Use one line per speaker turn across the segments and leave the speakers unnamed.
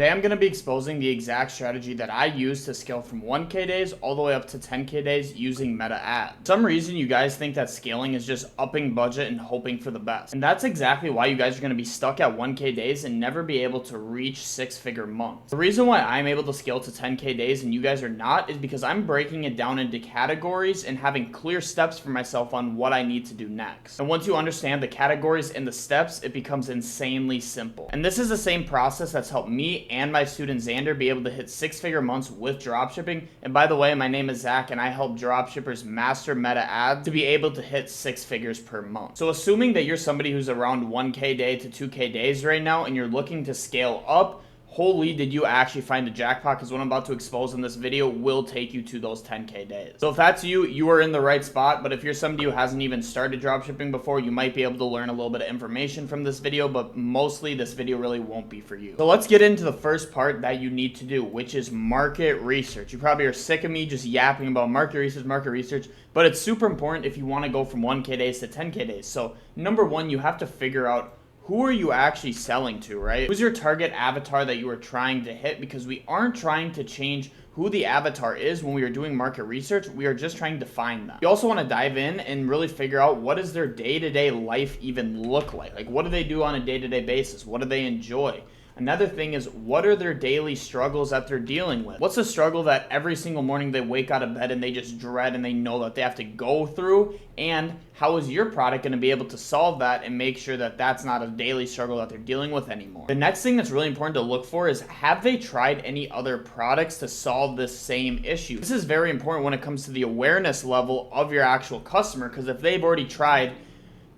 Today I'm going to be exposing the exact strategy that I use to scale from 1K days all the way up to 10K days using Meta Ads. For some reason you guys think that scaling is just upping budget and hoping for the best. And that's exactly why you guys are going to be stuck at 1K days and never be able to reach 6-figure months. The reason why I'm able to scale to 10K days and you guys are not is because I'm breaking it down into categories and having clear steps for myself on what I need to do next. And once you understand the categories and the steps, it becomes insanely simple. And this is the same process that's helped me and my student Xander be able to hit 6-figure months with dropshipping. And by the way, my name is Zach and I help dropshippers master Meta Ads to be able to hit 6 figures per month. So assuming that you're somebody who's around 1K day to 2K days right now and you're looking to scale up, holy did you actually find the jackpot, because what I'm about to expose in this video will take you to those 10K days. So if that's you, you are in the right spot. But if you're somebody who hasn't even started dropshipping before, you might be able to learn a little bit of information from this video, but mostly this video really won't be for you. So let's get into the first part that you need to do, which is market research. You probably are sick of me just yapping about market research, but it's super important if you want to go from 1K days to 10K days. So number one, you have to figure out who are you actually selling to, right? Who's your target avatar that you are trying to hit? Because we aren't trying to change who the avatar is when we are doing market research. We are just trying to find them. You also want to dive in and really figure out, what does their day-to-day life even look like? Like, what do they do on a day-to-day basis? What do they enjoy? Another thing is, what are their daily struggles that they're dealing with? What's a struggle that every single morning they wake out of bed and they just dread and they know that they have to go through? And how is your product going to be able to solve that and make sure that that's not a daily struggle that they're dealing with anymore? The next thing that's really important to look for is, have they tried any other products to solve this same issue? This is very important when it comes to the awareness level of your actual customer, because if they've already tried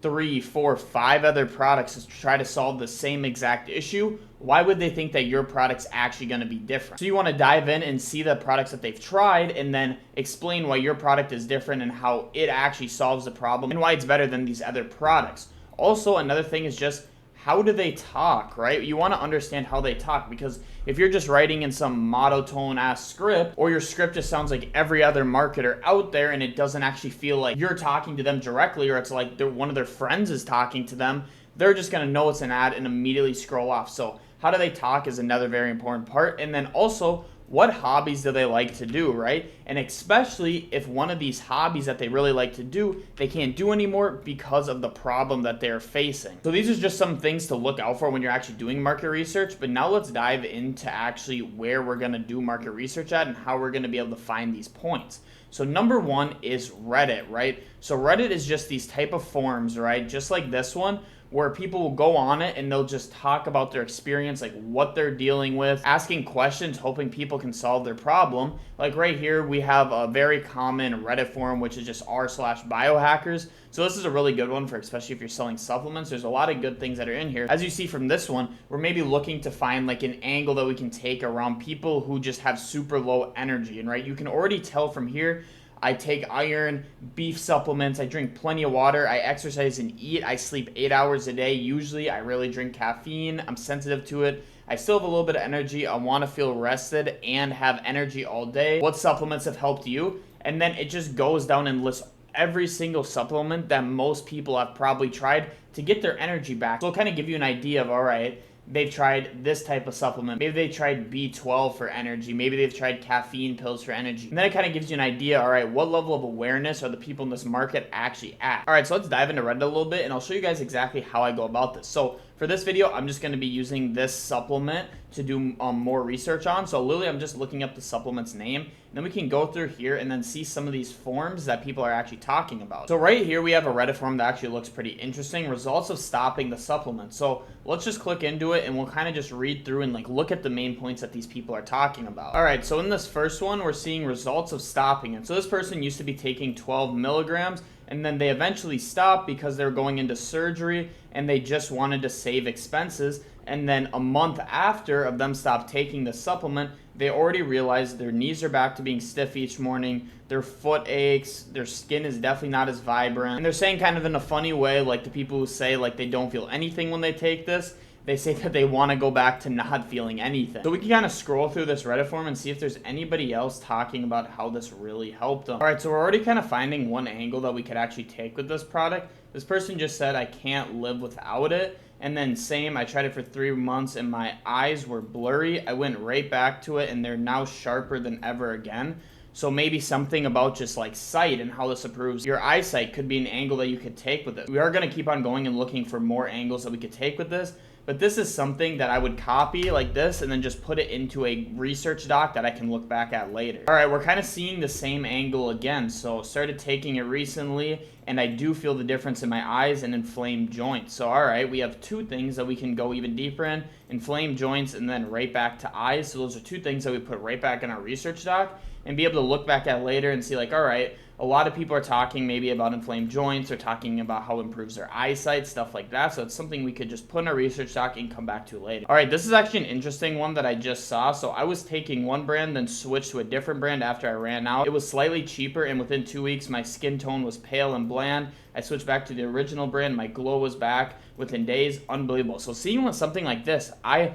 3, 4, 5 other products to try to solve the same exact issue, why would they think that your product's actually going to be different? So you want to dive in and see the products that they've tried and then explain why your product is different and how it actually solves the problem and why it's better than these other products. Also, another thing is just, how do they talk, right? You want to understand how they talk, because if you're just writing in some monotone ass script, or your script just sounds like every other marketer out there and it doesn't actually feel like you're talking to them directly, or it's like one of their friends is talking to them, they're just going to know it's an ad and immediately scroll off. So how do they talk is another very important part. And then also, what hobbies do they like to do, right? And especially if one of these hobbies that they really like to do, they can't do anymore because of the problem that they're facing. So these are just some things to look out for when you're actually doing market research. But now let's dive into actually where we're going to do market research at and how we're going to be able to find these points. So number one is Reddit, right? So Reddit is just these type of forums, right? Just like this one, where people will go on it and they'll just talk about their experience, like what they're dealing with, asking questions, hoping people can solve their problem. Like right here, we have a very common Reddit forum, which is just r/biohackers. So this is a really good one for, especially if you're selling supplements. There's a lot of good things that are in here. As you see from this one, we're maybe looking to find like an angle that we can take around people who just have super low energy. And right, you can already tell from here, I take iron, beef supplements, I drink plenty of water, I exercise and eat, I sleep 8 hours a day usually, I really drink caffeine, I'm sensitive to it, I still have a little bit of energy, I want to feel rested and have energy all day. What supplements have helped you? And then it just goes down and lists every single supplement that most people have probably tried to get their energy back. So it'll kind of give you an idea of, all right, they've tried this type of supplement. Maybe they tried B12 for energy. Maybe they've tried caffeine pills for energy. And then it kind of gives you an idea, all right, what level of awareness are the people in this market actually at? All right, so let's dive into Reddit a little bit and I'll show you guys exactly how I go about this. So for this video, I'm just going to be using this supplement to do more research on. So literally, I'm just looking up the supplement's name. And then we can go through here and then see some of these forums that people are actually talking about. So right here, we have a Reddit forum that actually looks pretty interesting. Results of stopping the supplement. So let's just click into it and we'll kind of just read through and like look at the main points that these people are talking about. All right, so in this first one, we're seeing results of stopping it. So this person used to be taking 12 milligrams and then they eventually stopped because they were going into surgery and they just wanted to save expenses. And then a month after of them stopped taking the supplement, they already realized their knees are back to being stiff each morning, their foot aches, their skin is definitely not as vibrant. And they're saying kind of in a funny way, like the people who say like they don't feel anything when they take this, they say that they want to go back to not feeling anything. So we can kind of scroll through this Reddit forum and see if there's anybody else talking about how this really helped them. All right, so we're already kind of finding one angle that we could actually take with this product. This person just said, I can't live without it. And then same, I tried it for 3 months and my eyes were blurry. I went right back to it and they're now sharper than ever again. So maybe something about just like sight and how this improves your eyesight could be an angle that you could take with it. We are going to keep on going and looking for more angles that we could take with this. But this is something that I would copy like this and then just put it into a research doc that I can look back at later. All right, we're kind of seeing the same angle again. So started taking it recently and I do feel the difference in my eyes and inflamed joints. So all right, we have 2 things that we can go even deeper in: inflamed joints and then right back to eyes. So those are 2 things that we put right back in our research doc and be able to look back at later and see like, all right, a lot of people are talking maybe about inflamed joints or talking about how it improves their eyesight, stuff like that. So it's something we could just put in our research doc and come back to later. All right, this is actually an interesting one that I just saw. So I was taking one brand, then switched to a different brand after I ran out. It was slightly cheaper, and within 2 weeks, my skin tone was pale and bland. I switched back to the original brand. My glow was back within days. Unbelievable. So seeing something like this, I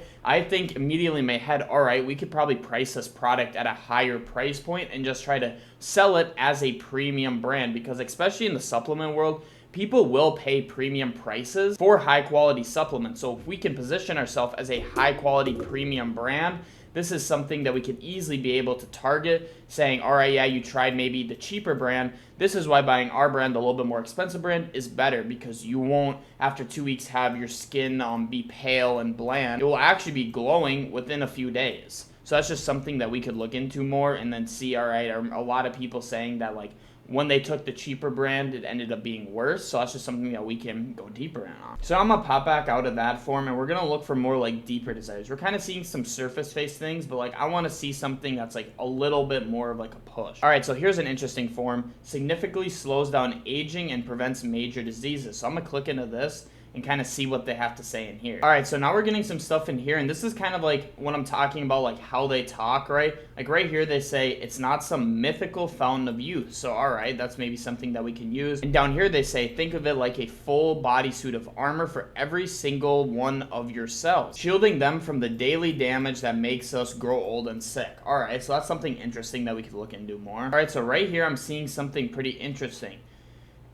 think immediately in my head, all right, we could probably price this product at a higher price point and just try to sell it as a premium brand, because especially in the supplement world, people will pay premium prices for high quality supplements. So if we can position ourselves as a high quality premium brand, this is something that we could easily be able to target, saying, all right, yeah, you tried maybe the cheaper brand. This is why buying our brand, the little bit more expensive brand, is better, because you won't, after 2 weeks, have your skin be pale and bland. It will actually be glowing within a few days. So that's just something that we could look into more and then see, all right, are a lot of people saying that like when they took the cheaper brand, it ended up being worse. So that's just something that we can go deeper in on. So I'm going to pop back out of that form and we're going to look for more like deeper desires. We're kind of seeing some surface face things, but like I want to see something that's like a little bit more of like a push. All right, so here's an interesting form. Significantly slows down aging and prevents major diseases. So I'm going to click into this and kind of see what they have to say in here. All right, so now we're getting some stuff in here, and this is kind of like what I'm talking about, like how they talk, right? Like right here, they say it's not some mythical fountain of youth. So all right, that's maybe something that we can use. And down here, they say, think of it like a full bodysuit of armor for every single one of your cells, shielding them from the daily damage that makes us grow old and sick. All right, so that's something interesting that we could look into more. All right, so right here, I'm seeing something pretty interesting.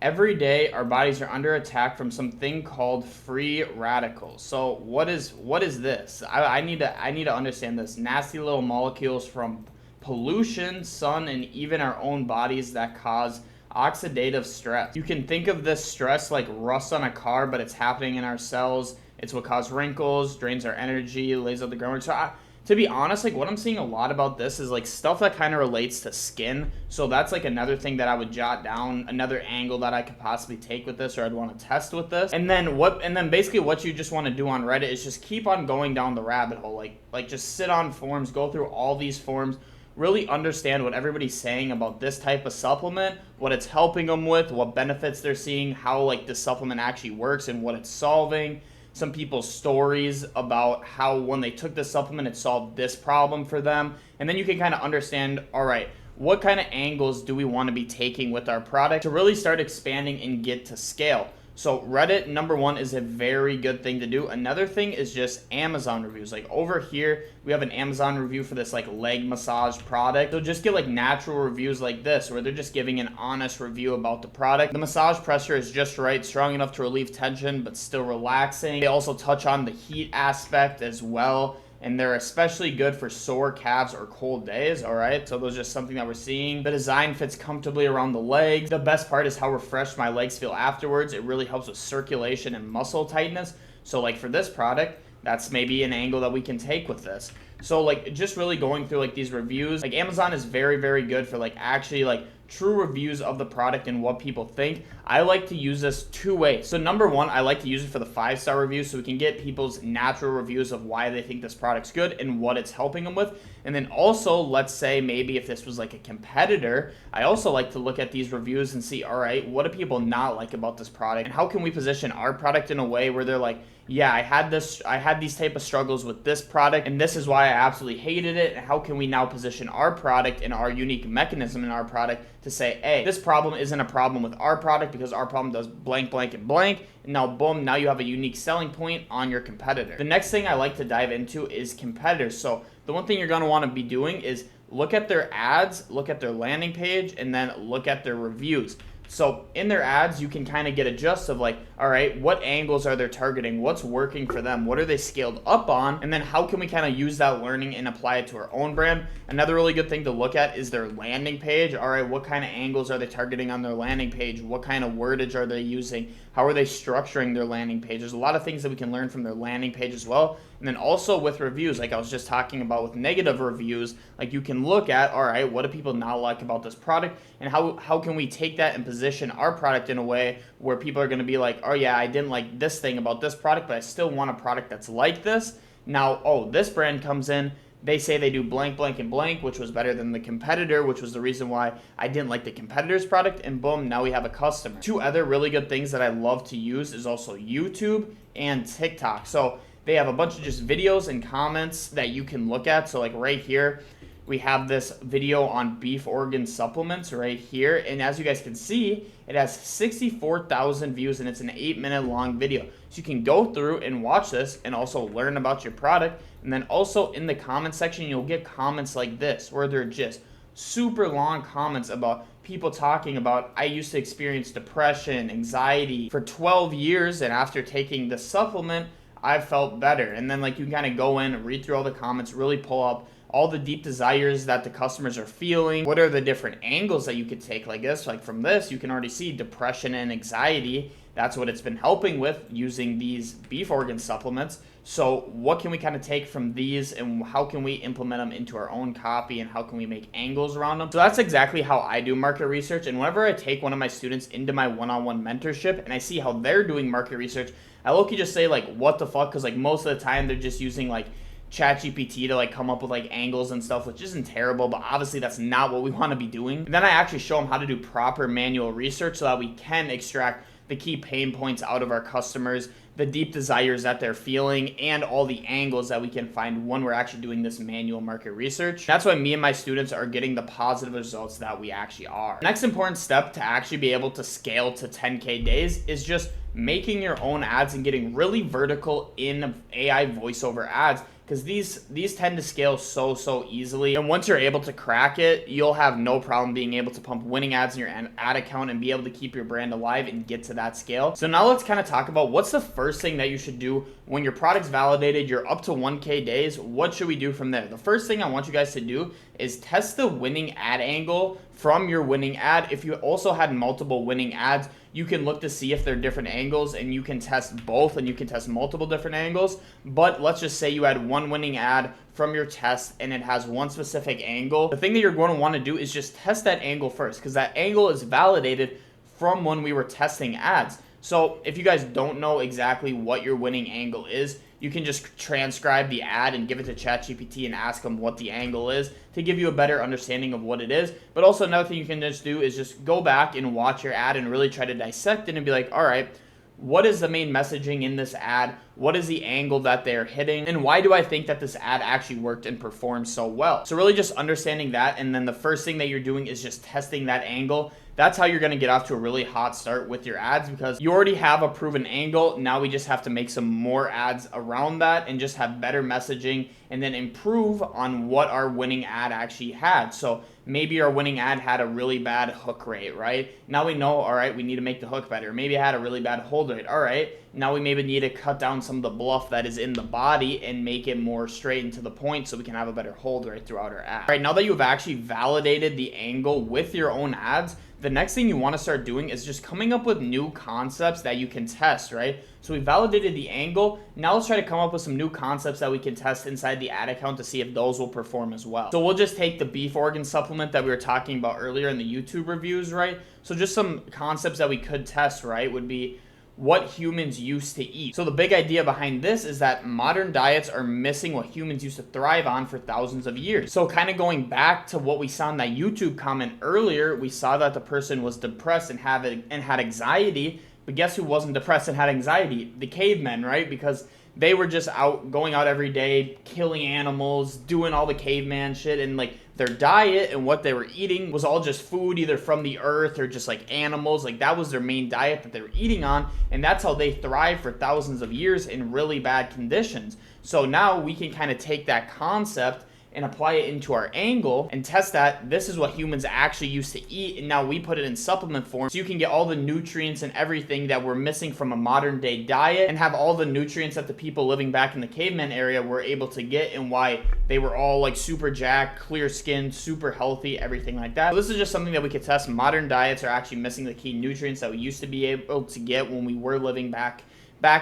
Every day, our bodies are under attack from something called free radicals. So what is this? I need to understand this. Nasty little molecules from pollution, sun, and even our own bodies that cause oxidative stress. You can think of this stress like rust on a car, but it's happening in our cells. It's what causes wrinkles, drains our energy, lays out the groundwork. So to be honest, like what I'm seeing a lot about this is like stuff that kind of relates to skin. So that's like another thing that I would jot down, another angle that I could possibly take with this, or I'd want to test with this. And then basically what you just want to do on Reddit is just keep on going down the rabbit hole. Like just sit on forums, go through all these forums, really understand what everybody's saying about this type of supplement, what it's helping them with, what benefits they're seeing, how like the supplement actually works and what it's solving. Some people's stories about how when they took this supplement, it solved this problem for them. And then you can kind of understand, all right, what kind of angles do we want to be taking with our product to really start expanding and get to scale? So Reddit, number one, is a very good thing to do. Another thing is just Amazon reviews. Like over here, we have an Amazon review for this like leg massage product. So just get like natural reviews like this, where they're just giving an honest review about the product. The massage pressure is just right, strong enough to relieve tension, but still relaxing. They also touch on the heat aspect as well, and they're especially good for sore calves or cold days. All right, so those are just something that we're seeing. The design fits comfortably around the legs. The best part is how refreshed my legs feel afterwards. It really helps with circulation and muscle tightness. So like for this product, that's maybe an angle that we can take with this. So like just really going through like these reviews, like Amazon is very, very good for like actually like true reviews of the product and what people think. I like to use this 2 ways. So number one, I like to use it for the 5-star reviews so we can get people's natural reviews of why they think this product's good and what it's helping them with. And then also, let's say maybe if this was like a competitor, I also like to look at these reviews and see, all right, what do people not like about this product? And how can we position our product in a way where they're like, yeah, I had these type of struggles with this product, and this is why I absolutely hated it. And how can we now position our product and our unique mechanism in our product to say, hey, this problem isn't a problem with our product because our problem does blank, blank, and blank. And now, boom, now you have a unique selling point on your competitor. The next thing I like to dive into is competitors. So the one thing you're going to want to be doing is look at their ads, look at their landing page, and then look at their reviews. So in their ads, you can kind of get a gist of like, all right, what angles are they targeting? What's working for them? What are they scaled up on? And then how can we kind of use that learning and apply it to our own brand? Another really good thing to look at is their landing page. All right, what kind of angles are they targeting on their landing page? What kind of wordage are they using? How are they structuring their landing page? There's a lot of things that we can learn from their landing page as well. And then also with reviews, like I was just talking about with negative reviews, like you can look at, all right, what do people not like about this product? And how can we take that and position our product in a way where people are going to be like, oh yeah, I didn't like this thing about this product, but I still want a product that's like this. Now, oh, this brand comes in, they say they do blank, blank, and blank, which was better than the competitor, which was the reason why I didn't like the competitor's product, and boom, now we have a customer. Two other really good things that I love to use is also YouTube and TikTok. So they have a bunch of just videos and comments that you can look at. So like right here, we have this video on beef organ supplements right here. And as you guys can see, it has 64,000 views and it's an 8-minute long video. So you can go through and watch this and also learn about your product. And then also in the comment section, you'll get comments like this where they're just super long comments about people talking about, I used to experience depression, anxiety for 12 years. And after taking the supplement, I felt better. And then like you kind of go in, read through all the comments, really pull up all the deep desires that the customers are feeling. What are the different angles that you could take like this? Like from this, you can already see depression and anxiety. That's what it's been helping with using these beef organ supplements. So what can we kind of take from these and how can we implement them into our own copy and how can we make angles around them? So that's exactly how I do market research. And whenever I take one of my students into my one-on-one mentorship and I see how they're doing market research, I low-key just say like, what the fuck? Because like most of the time they're just using like ChatGPT to like come up with like angles and stuff, which isn't terrible, but obviously that's not what we want to be doing. And then I actually show them how to do proper manual research so that we can extract the key pain points out of our customers, the deep desires that they're feeling, and all the angles that we can find when we're actually doing this manual market research. That's why me and my students are getting the positive results that we actually are. Next important step to actually be able to scale to 10K days is just making your own ads and getting really vertical in AI voiceover ads, because these tend to scale so easily. And once you're able to crack it, you'll have no problem being able to pump winning ads in your ad account and be able to keep your brand alive and get to that scale. So now let's kind of talk about what's the first thing that you should do when your product's validated, you're up to 1K days. What should we do from there? The first thing I want you guys to do is test the winning ad angle from your winning ad. If you also had multiple winning ads, you can look to see if they're different angles and you can test both and you can test multiple different angles. But let's just say you had one winning ad from your test and it has one specific angle. The thing that you're going to want to do is just test that angle first, because that angle is validated from when we were testing ads. So if you guys don't know exactly what your winning angle is, you can just transcribe the ad and give it to ChatGPT and ask them what the angle is to give you a better understanding of what it is. But also another thing you can just do is just go back and watch your ad and really try to dissect it and be like, all right, what is the main messaging in this ad? What is the angle that they're hitting? And why do I think that this ad actually worked and performed so well? So really just understanding that, and then the first thing that you're doing is just testing that angle. That's how you're going to get off to a really hot start with your ads, because you already have a proven angle. Now we just have to make some more ads around that and just have better messaging and then improve on what our winning ad actually had. So maybe our winning ad had a really bad hook rate, right? Now we know, all right, we need to make the hook better. Maybe it had a really bad hold rate. All right, now we maybe need to cut down some of the bluff that is in the body and make it more straight and to the point so we can have a better hold rate throughout our ad. All right, now that you've actually validated the angle with your own ads, the next thing you want to start doing is just coming up with new concepts that you can test, right? So we validated the angle. Now let's try to come up with some new concepts that we can test inside the ad account to see if those will perform as well. So we'll just take the beef organ supplement that we were talking about earlier in the YouTube reviews, right? So just some concepts that we could test, right, would be what humans used to eat. So the big idea behind this is that modern diets are missing what humans used to thrive on for thousands of years. So kind of going back to what we saw in that YouTube comment earlier, we saw that the person was depressed and had anxiety. But guess who wasn't depressed and had anxiety? The cavemen, right? Because they were just going out every day, killing animals, doing all the caveman shit, and like their diet and what they were eating was all just food either from the earth or just like animals. Like that was their main diet that they were eating on, and that's how they thrived for thousands of years in really bad conditions. So now we can kind of take that concept and apply it into our angle and test that this is what humans actually used to eat, and now we put it in supplement form so you can get all the nutrients and everything that we're missing from a modern day diet and have all the nutrients that the people living back in the caveman area were able to get, and why they were all like super jacked, clear skin, super healthy, everything like that. So this is just something that we could test. Modern diets are actually missing the key nutrients that we used to be able to get when we were living back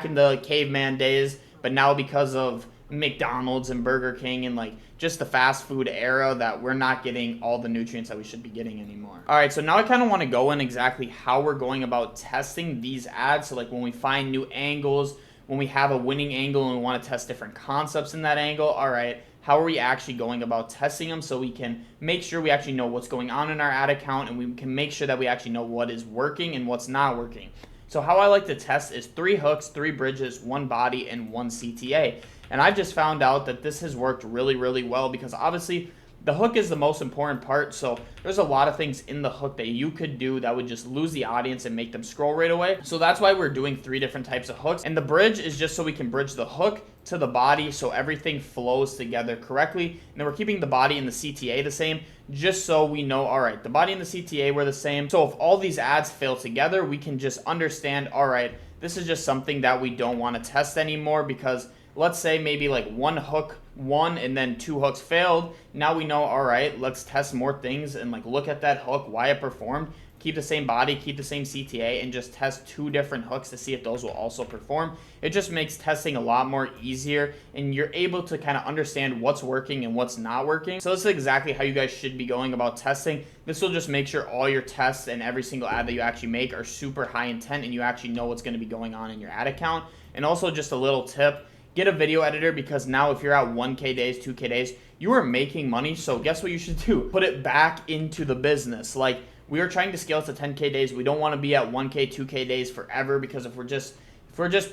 in the caveman days, but now because of McDonald's and Burger King and like just the fast food era, that we're not getting all the nutrients that we should be getting anymore. All right, so now I kind of want to go in exactly how we're going about testing these ads. So like when we find new angles, when we have a winning angle and we want to test different concepts in that angle, all right, how are we actually going about testing them so we can make sure we actually know what's going on in our ad account, and we can make sure that we actually know what is working and what's not working. So how I like to test is 3 hooks, 3 bridges, 1 body, and 1 CTA. And I've just found out that this has worked really, really well, because obviously the hook is the most important part. So there's a lot of things in the hook that you could do that would just lose the audience and make them scroll right away. So that's why we're doing 3 different types of hooks. And the bridge is just so we can bridge the hook to the body so everything flows together correctly. And then we're keeping the body and the CTA the same, just so we know, all right, the body and the CTA were the same. So if all these ads fail together, we can just understand, all right, this is just something that we don't want to test anymore, because let's say maybe like 1 hook won and then 2 hooks failed. Now we know, all right, let's test more things and like look at that hook, why it performed, keep the same body, keep the same CTA, and just test 2 different hooks to see if those will also perform. It just makes testing a lot more easier, and you're able to kind of understand what's working and what's not working. So this is exactly how you guys should be going about testing. This will just make sure all your tests and every single ad that you actually make are super high intent, and you actually know what's going to be going on in your ad account. And also just a little tip, get a video editor, because now if you're at 1K days, 2K days, you are making money. So guess what you should do? Put it back into the business. Like, we are trying to scale to 10K days. We don't want to be at 1K, 2K days forever, because if we're just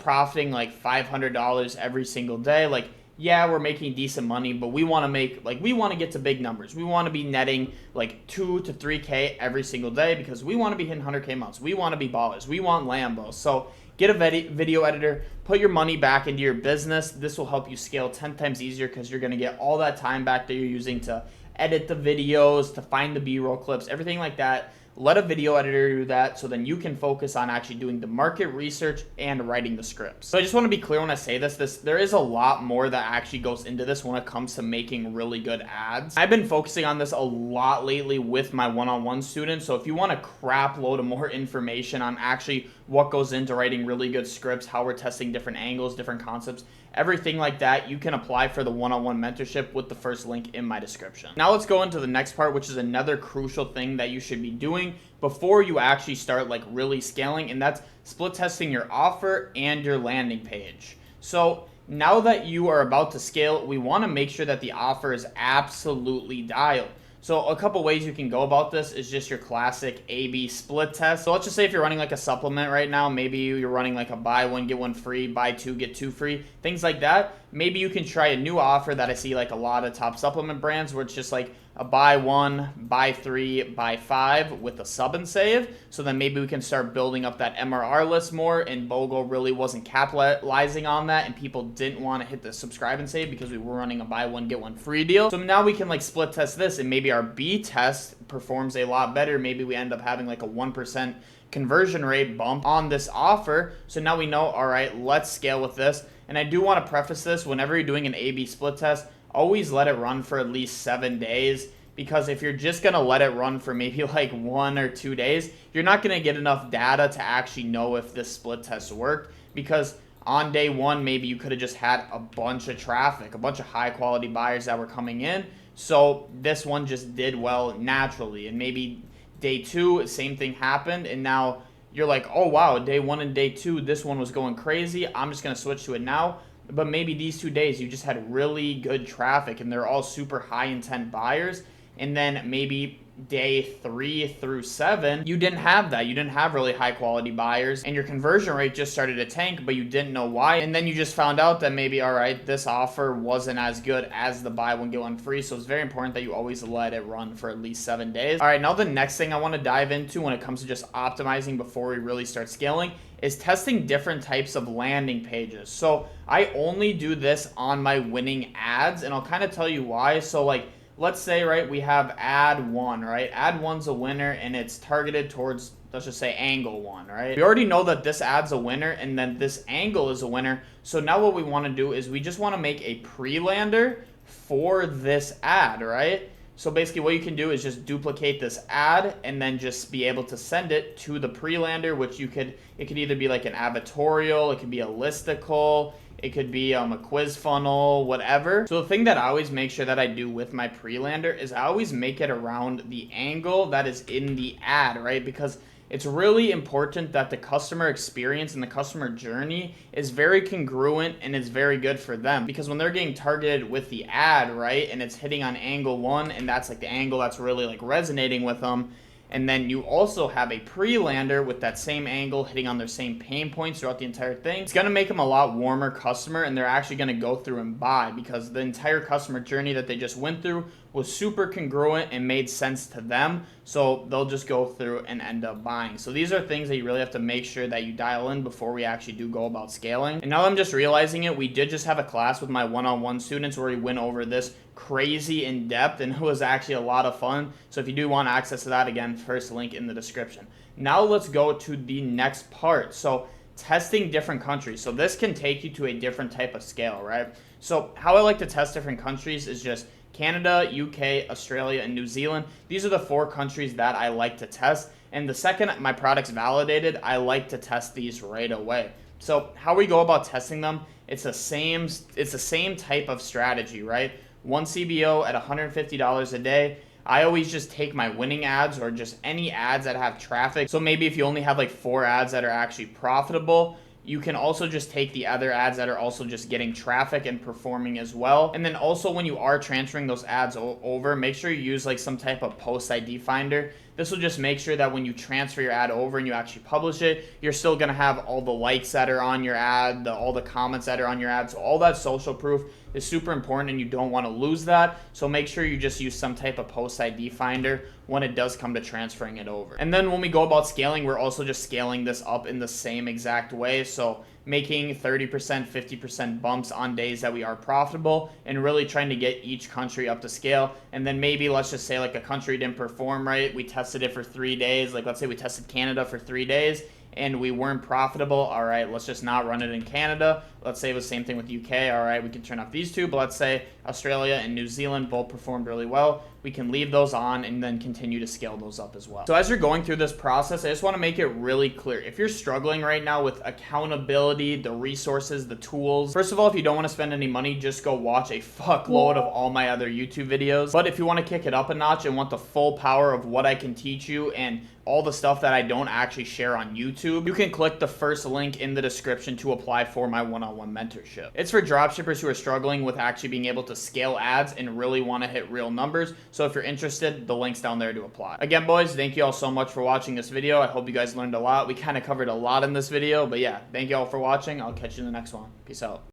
profiting like $500 every single day, like, yeah, we're making decent money, but we want to get to big numbers. We want to be netting like 2 to 3K every single day, because we want to be hitting 100K months. We want to be ballers. We want Lambos. So get a video editor, put your money back into your business. This will help you scale 10 times easier, because you're going to get all that time back that you're using to edit the videos, to find the B-roll clips, everything like that. Let a video editor do that, so then you can focus on actually doing the market research and writing the scripts. So I just want to be clear when I say this, there is a lot more that actually goes into this when it comes to making really good ads. I've been focusing on this a lot lately with my one-on-one students. So if you want a crap load of more information on actually what goes into writing really good scripts, how we're testing different angles, different concepts, everything like that, you can apply for the one-on-one mentorship with the first link in my description. Now let's go into the next part, which is another crucial thing that you should be doing before you actually start like really scaling, and that's split testing your offer and your landing page. So now that you are about to scale, we want to make sure that the offer is absolutely dialed. So a couple ways you can go about this is just your classic A/B split test. So let's just say if you're running like a supplement right now, maybe you're running like a buy 1 get 1 free, buy 2 get 2 free, things like that. Maybe you can try a new offer that I see like a lot of top supplement brands, where it's just like a buy 1, buy 3, buy 5 with a sub and save. So then maybe we can start building up that MRR list more, and BOGO really wasn't capitalizing on that, and people didn't want to hit the subscribe and save because we were running a buy 1 get 1 free deal. So now we can like split test this, and maybe our B test performs a lot better. Maybe we end up having like a 1% conversion rate bump on this offer. So now we know, all right, let's scale with this. And I do want to preface this, whenever you're doing an A/B split test, always let it run for at least 7 days, because if you're just going to let it run for maybe like 1 or 2 days, you're not going to get enough data to actually know if this split test worked, because on day 1, maybe you could have just had a bunch of traffic, a bunch of high quality buyers that were coming in. So this one just did well naturally, and maybe day 2, same thing happened, and now you're like, oh wow, day 1 and day 2, this one was going crazy, I'm just going to switch to it now. But maybe these 2 days you just had really good traffic, and they're all super high intent buyers, and then maybe day 3 through 7, you didn't have that. You didn't have really high quality buyers, and your conversion rate just started to tank, but you didn't know why. And then you just found out that maybe, all right, this offer wasn't as good as the buy one get one free. So it's very important that you always let it run for at least 7 days. All right, now the next thing I want to dive into when it comes to just optimizing before we really start scaling is testing different types of landing pages. So I only do this on my winning ads, and I'll kind of tell you why. So like, let's say, right, we have ad 1, right? Ad 1's a winner, and it's targeted towards, let's just say, angle 1, right? We already know that this ad's a winner, and then this angle is a winner. So now what we want to do is we just want to make a pre-lander for this ad, right? So basically what you can do is just duplicate this ad and then just be able to send it to the pre-lander, which it could either be like an advertorial, it could be a listicle, it could be a quiz funnel, whatever. So the thing that I always make sure that I do with my pre-lander is I always make it around the angle that is in the ad, right? Because it's really important that the customer experience and the customer journey is very congruent and is very good for them. Because when they're getting targeted with the ad, right, and it's hitting on angle 1, and that's like the angle that's really like resonating with them, and then you also have a pre-lander with that same angle hitting on their same pain points throughout the entire thing, it's going to make them a lot warmer customer, and they're actually going to go through and buy because the entire customer journey that they just went through was super congruent and made sense to them. So they'll just go through and end up buying. So these are things that you really have to make sure that you dial in before we actually do go about scaling. And now I'm just realizing it, we did just have a class with my one-on-one students where we went over this crazy in depth, and it was actually a lot of fun. So if you do want access to that, again, first link in the description. Now let's go to the next part. So testing different countries. So this can take you to a different type of scale, right? So how I like to test different countries is just Canada, UK, Australia, and New Zealand. These are the 4 countries that I like to test. And the second my product's validated, I like to test these right away. So how we go about testing them, it's the same type of strategy, right? One CBO at $150 a day. I always just take my winning ads or just any ads that have traffic. So maybe if you only have like 4 ads that are actually profitable, you can also just take the other ads that are also just getting traffic and performing as well. And then also when you are transferring those ads over, make sure you use like some type of post ID finder. This will just make sure that when you transfer your ad over and you actually publish it, you're still going to have all the likes that are on your ad, all the comments that are on your ad. So all that social proof is super important, and you don't want to lose that. So make sure you just use some type of post ID finder when it does come to transferring it over. And then when we go about scaling, we're also just scaling this up in the same exact way. So making 30%, 50% bumps on days that we are profitable, and really trying to get each country up to scale. And then maybe let's just say like a country didn't perform right. We tested it for 3 days. Like let's say we tested Canada for 3 days and we weren't profitable. All right, let's just not run it in Canada. Let's say it was the same thing with UK. All right, we can turn off these 2, but let's say Australia and New Zealand both performed really well. We can leave those on and then continue to scale those up as well. So as you're going through this process, I just want to make it really clear. If you're struggling right now with accountability, the resources, the tools, first of all, if you don't want to spend any money, just go watch a fuckload of all my other YouTube videos. But if you want to kick it up a notch and want the full power of what I can teach you and all the stuff that I don't actually share on YouTube, you can click the first link in the description to apply for my one-on-one mentorship. It's for dropshippers who are struggling with actually being able to scale ads and really want to hit real numbers. So if you're interested, the link's down there to apply. Again, boys, thank you all so much for watching this video. I hope you guys learned a lot. We kind of covered a lot in this video, but yeah, thank you all for watching. I'll catch you in the next one. Peace out.